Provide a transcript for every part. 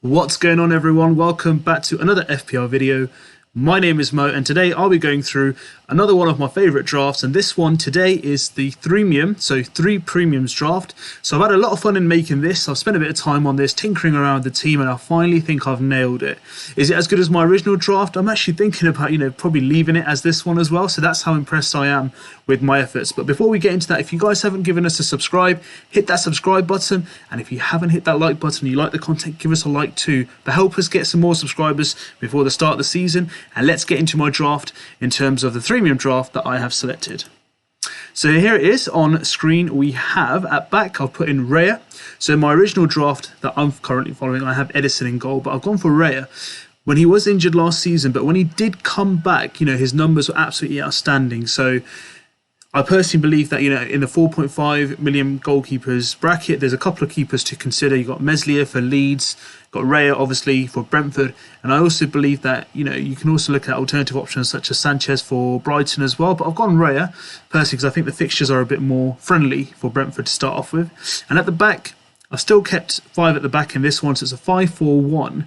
What's going on, everyone? Welcome back to another FPL video. My name is Mo, and today I'll be going through another one of my favourite drafts, and this one today is the threemium, so 3 premiums draft. So I've had a lot of fun in making this. I've spent a bit of time on this, tinkering around with the team, and I finally think I've nailed it. Is it as good as my original draft? I'm actually thinking about, probably leaving it as this one as well, so that's how impressed I am with my efforts. But before we get into that, if you guys haven't given us a subscribe, hit that subscribe button, and if you haven't hit that like button and you like the content, give us a like too. But help us get some more subscribers before the start of the season, and let's get into my draft in terms of the threemium draft that I have selected. So here it is on screen. We have at back, I've put in Raya. So in my original draft that I'm currently following, I have Edison in goal, but I've gone for Raya. When he was injured last season, but when he did come back, his numbers were absolutely outstanding. So I personally believe that, in the 4.5 million goalkeepers bracket, there's a couple of keepers to consider. You've got Meslier for Leeds, got Raya, obviously, for Brentford. And I also believe that, you can also look at alternative options such as Sanchez for Brighton as well. But I've gone Raya, personally, because I think the fixtures are a bit more friendly for Brentford to start off with. And at the back, I've still kept 5 at the back in this one, so it's a 5-4-1.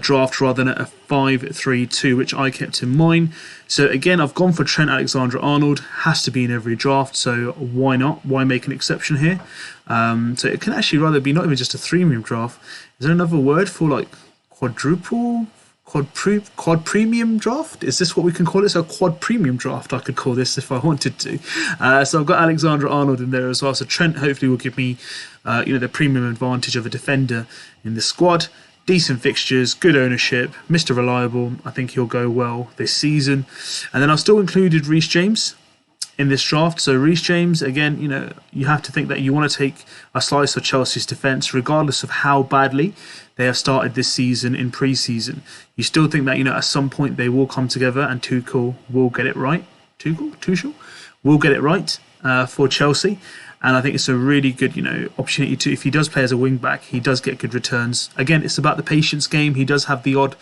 Draft rather than a 5-3-2, which I kept in mine. So again, I've gone for Trent Alexander-Arnold. Has to be in every draft, so why not? Why make an exception here? So it can actually rather be not even just a threemium draft. Is there another word for like quad premium draft? Is this what we can call it? So a quad premium draft, I could call this if I wanted to. So I've got Alexander-Arnold in there as well. So Trent hopefully will give me, the premium advantage of a defender in the squad. Decent fixtures, good ownership, Mr. Reliable. I think he'll go well this season. And then I've still included Reece James in this draft. So Reece James, again, you have to think that you want to take a slice of Chelsea's defence, regardless of how badly they have started this season in pre-season. You still think that, at some point they will come together and Tuchel will get it right. Tuchel will get it right for Chelsea. And I think it's a really good, opportunity to, if he does play as a wing back, he does get good returns. Again, it's about the patience game. He does have the odd,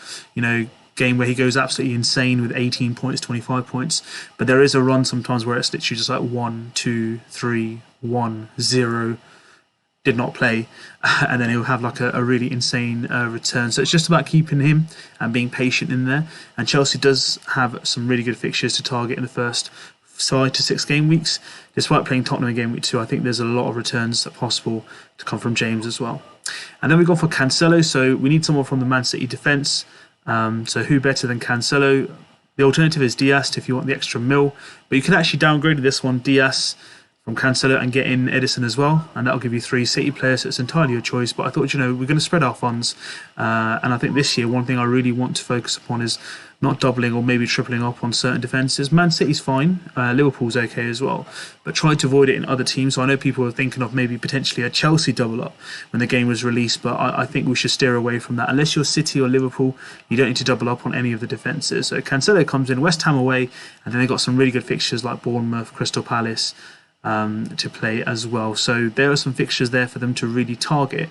game where he goes absolutely insane with 18 points, 25 points. But there is a run sometimes where it's literally just like 1, 2, 3, 1, 0, did not play. And then he'll have like a really insane return. So it's just about keeping him and being patient in there. And Chelsea does have some really good fixtures to target in the first 5 to 6 game weeks. Despite playing Tottenham in game week 2, I think there's a lot of returns that are possible to come from James as well. And then we go for Cancelo, so we need someone from the Man City defence. So who better than Cancelo? The alternative is Diaz if you want the extra mil, but you can actually downgrade this one, Diaz from Cancelo, and get in Edison as well, and that'll give you 3 City players, so it's entirely your choice. But I thought, we're going to spread our funds, and I think this year one thing I really want to focus upon is not doubling or maybe tripling up on certain defences. Man City's fine, Liverpool's okay as well, but try to avoid it in other teams. So I know people are thinking of maybe potentially a Chelsea double up when the game was released, but I think we should steer away from that. Unless you're City or Liverpool, you don't need to double up on any of the defences. So Cancelo comes in, West Ham away, and then they've got some really good fixtures like Bournemouth, Crystal Palace, to play as well. So there are some fixtures there for them to really target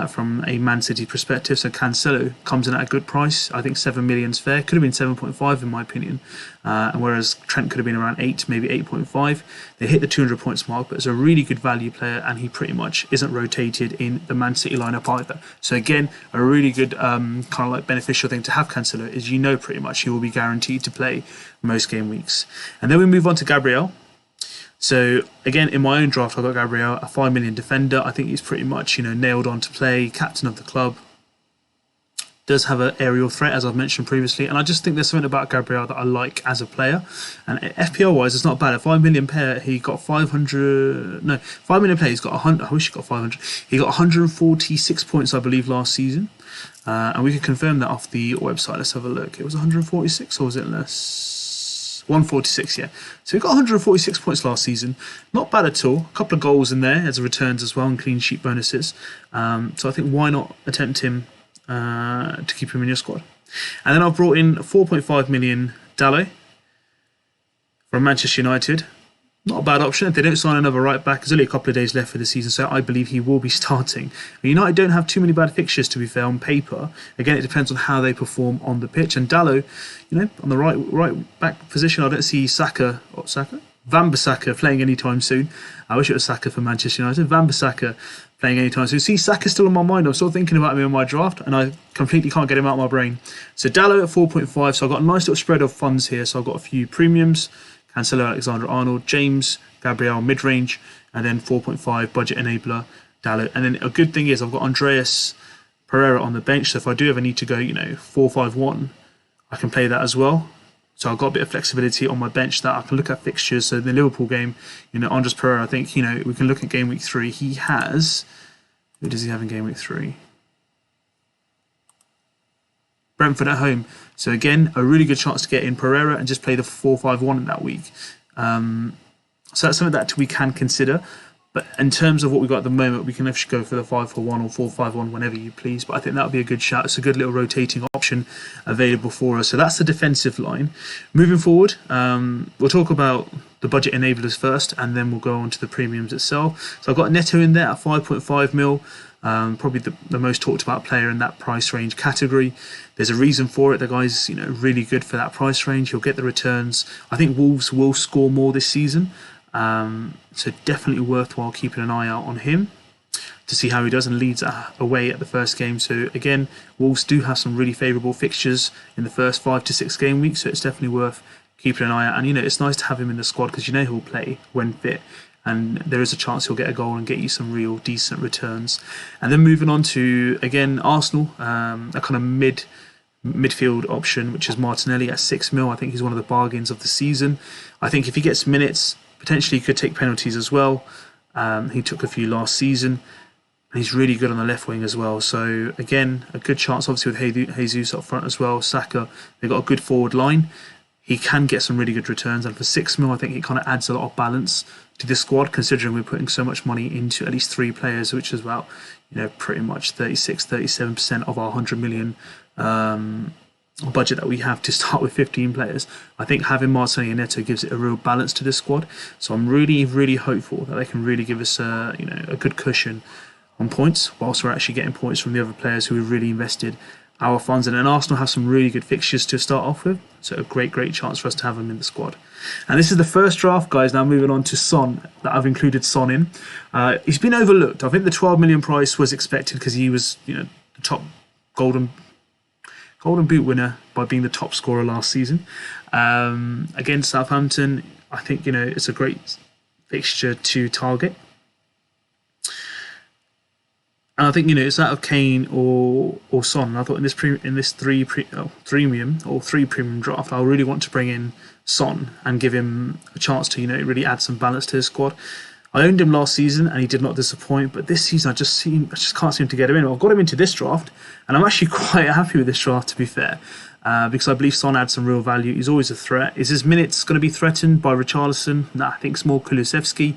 from a Man City perspective. So Cancelo comes in at a good price. I think 7 million's fair. Could have been 7.5 in my opinion, and whereas Trent could have been around 8, maybe 8.5. They hit the 200 points mark, but it's a really good value player, and he pretty much isn't rotated in the Man City lineup either. So again, a really good kind of like beneficial thing to have Cancelo is pretty much he will be guaranteed to play most game weeks. And then we move on to Gabriel. So again, in my own draft, I got Gabriel, a 5 million defender. I think he's pretty much, nailed on to play, captain of the club. Does have an aerial threat, as I've mentioned previously, and I just think there's something about Gabriel that I like as a player. And FPL wise, it's not bad. A 5 million player, he got 500. No, 5 million player, he's got 100. I wish he got 500. He got 146 points, I believe, last season, and we can confirm that off the website. Let's have a look. It was 146, or was it less? 146, yeah. So he got 146 points last season. Not bad at all. A couple of goals in there as returns as well, and clean sheet bonuses. So I think why not attempt him to keep him in your squad. And then I've brought in 4.5 million Dalot from Manchester United. Not a bad option. If they don't sign another right back, there's only a couple of days left for the season, so I believe he will be starting. United don't have too many bad fixtures, to be fair, on paper. Again, it depends on how they perform on the pitch. And Dalot, on the right back position, I don't see Wan-Bissaka playing anytime soon. I wish it was Saka for Manchester United. Wan-Bissaka playing anytime soon. See, Saka's still on my mind. I'm still thinking about him in my draft, and I completely can't get him out of my brain. So Dalot at 4.5. So I've got a nice little spread of funds here. So I've got a few premiums: Cancelo, Alexander-Arnold, James, Gabriel mid-range, and then 4.5 budget enabler Dalot. And then a good thing is I've got Andreas Pereira on the bench. So if I do ever need to go, 4-5-1, I can play that as well. So I've got a bit of flexibility on my bench that I can look at fixtures. So the Liverpool game, Andres Pereira, I think, we can look at game week 3. He has, who does he have in game week 3? Brentford at home. So again, a really good chance to get in Pereira and just play the 4-5-1 in that week. So that's something that we can consider. But in terms of what we've got at the moment, we can actually go for the 5-4-1 or 4-5-1 whenever you please. But I think that would be a good shout. It's a good little rotating option available for us. So that's the defensive line. Moving forward, we'll talk about the budget enablers first, and then we'll go on to the premiums itself. So I've got Neto in there at 5.5 mil. Probably the most talked about player in that price range category. There's a reason for it. The guy's really good for that price range. He'll get the returns. I think Wolves will score more this season. So definitely worthwhile keeping an eye out on him to see how he does, and Leeds away at the first game. So again, Wolves do have some really favourable fixtures in the first 5 to 6 game weeks, so it's definitely worth keeping an eye out. And it's nice to have him in the squad because he'll play when fit, and there is a chance he'll get a goal and get you some real decent returns. And then moving on to, again, Arsenal, a kind of midfield option, which is Martinelli at 6 mil. I think he's one of the bargains of the season. I think if he gets minutes, potentially he could take penalties as well. He took a few last season, and he's really good on the left wing as well. So again, a good chance obviously with Jesus up front as well. Saka, they've got a good forward line. He can get some really good returns, and for 6 mil, I think it kind of adds a lot of balance to the squad, considering we're putting so much money into at least 3 players, which is about pretty much 36-37% of our 100 million budget that we have to start with 15 players. I think having Martinelli and Neto gives it a real balance to this squad. So I'm really, really hopeful that they can really give us a good cushion on points, whilst we're actually getting points from the other players who have really invested our funds. And then Arsenal have some really good fixtures to start off with, so a great chance for us to have them in the squad. And this is the first draft, guys. Now moving on to Son, that I've included Son in. He's been overlooked. I think the 12 million price was expected because he was the top Golden Boot winner by being the top scorer last season. Against Southampton, I think it's a great fixture to target. And I think it's out of Kane or Son. I thought in this three premium draft, I really want to bring in Son and give him a chance to really add some balance to his squad. I owned him last season and he did not disappoint, but this season I just can't seem to get him in. I've got him into this draft, and I'm actually quite happy with this draft, to be fair, because I believe Son adds some real value. He's always a threat. Is his minutes going to be threatened by Richarlison? No, I think it's more Kulusevski.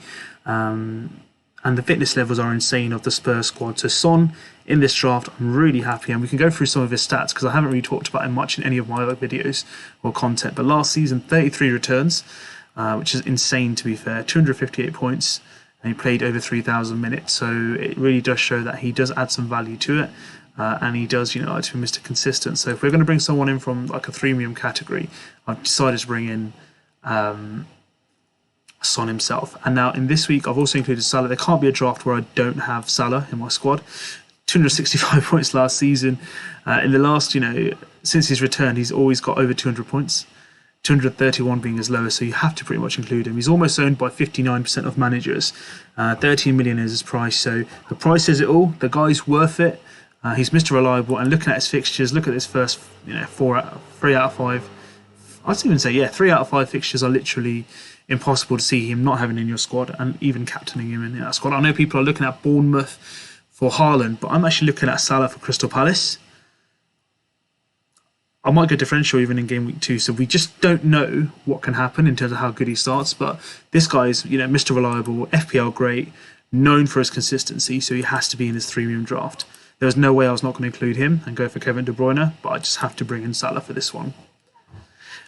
And the fitness levels are insane of the Spurs squad. So Son in this draft, I'm really happy, and we can go through some of his stats because I haven't really talked about him much in any of my other videos or content. But last season, 33 returns, which is insane, to be fair. 258 points, and he played over 3,000 minutes. So it really does show that he does add some value to it, and he does, like to be Mr. Consistent. So if we're going to bring someone in from like a threemium category, I've decided to bring in Son himself. And now in this week, I've also included Salah. There can't be a draft where I don't have Salah in my squad. 265 points last season. In the last, since his return, he's always got over 200 points. 231 being his lowest, so you have to pretty much include him. He's almost owned by 59% of managers. 13 million is his price, so the price says it all. The guy's worth it. He's Mr. Reliable, and looking at his fixtures, look at this first, 3 out of 5. I'd even say, 3 out of 5 fixtures are literally impossible to see him not having in your squad, and even captaining him in that squad. I know people are looking at Bournemouth for Haaland, but I'm actually looking at Salah for Crystal Palace. I might go differential even in game week 2, so we just don't know what can happen in terms of how good he starts. But this guy's, Mr. Reliable, FPL great, known for his consistency, so he has to be in this threemium draft. There was no way I was not going to include him and go for Kevin De Bruyne, but I just have to bring in Salah for this one.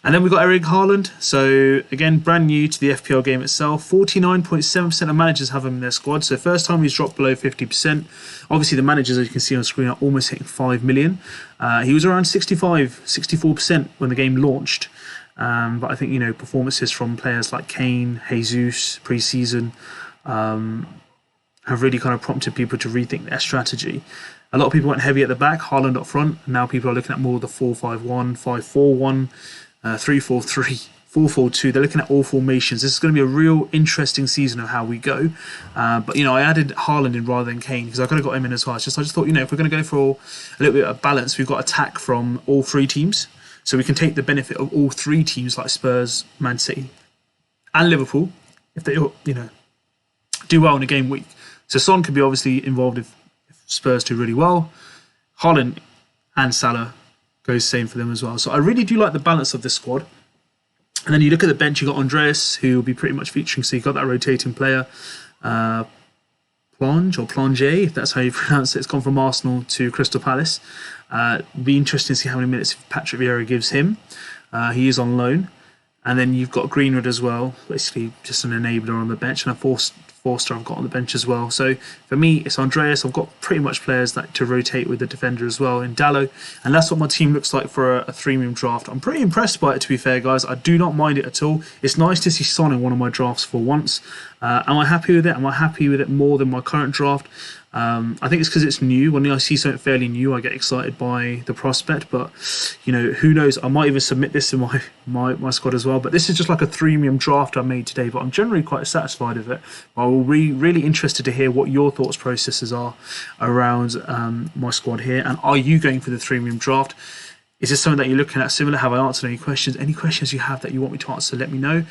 And then we've got Erling Haaland. So again, brand new to the FPL game itself. 49.7% of managers have him in their squad. So first time he's dropped below 50%. Obviously the managers, as you can see on screen, are almost hitting 5 million. He was around 64% when the game launched. But I think, performances from players like Kane, Jesus, pre-season, have really kind of prompted people to rethink their strategy. A lot of people went heavy at the back, Haaland up front, and now people are looking at more the 4-5-1, 5-4-1, 3-4-3, 4-4-2. They're looking at all formations. This is going to be a real interesting season of how we go. But, I added Haaland in rather than Kane because I could have got him in as well. I just thought, if we're going to go for a little bit of balance, we've got attack from all three teams. So we can take the benefit of all three teams like Spurs, Man City, and Liverpool if they, do well in a game week. So Son could be obviously involved if Spurs do really well. Haaland and Salah goes same for them as well. So I really do like the balance of this squad. And then you look at the bench, you got Andreas, who will be pretty much featuring. So you've got that rotating player, Plonge, if that's how you pronounce it. It's gone from Arsenal to Crystal Palace. Be interesting to see how many minutes Patrick Vieira gives him. He is on loan. And then you've got Greenwood as well, basically just an enabler on the bench, and a Forster I've got on the bench as well. So for me, it's Andreas. I've got pretty much players that to rotate with the defender as well in Dallo. And that's what my team looks like for a threemium draft. I'm pretty impressed by it, to be fair, guys. I do not mind it at all. It's nice to see Son in one of my drafts for once. Am I happy with it? Am I happy with it more than my current draft? I think it's because it's new. When I see something fairly new, I get excited by the prospect. But, who knows? I might even submit this in my squad as well. But this is just like a threemium draft I made today. But I'm generally quite satisfied with it. I will be really interested to hear what your thoughts processes are around my squad here. And are you going for the threemium draft? Is this something that you're looking at similar? Have I answered any questions? Any questions you have that you want me to answer, let me know.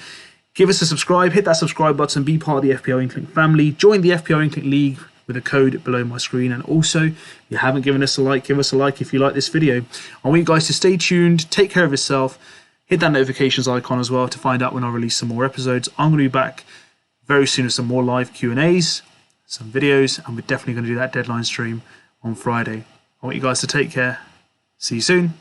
Give us a subscribe. Hit that subscribe button. Be part of the FPL INKLING family. Join the FPL INKLING League with a code below my screen. And also, if you haven't given us a like, give us a like if you like this video. I want you guys to stay tuned, take care of yourself, hit that notifications icon as well to find out when I release some more episodes. I'm going to be back very soon with some more live Q&As, some videos, and we're definitely going to do that deadline stream on Friday. I want you guys to take care. See you soon.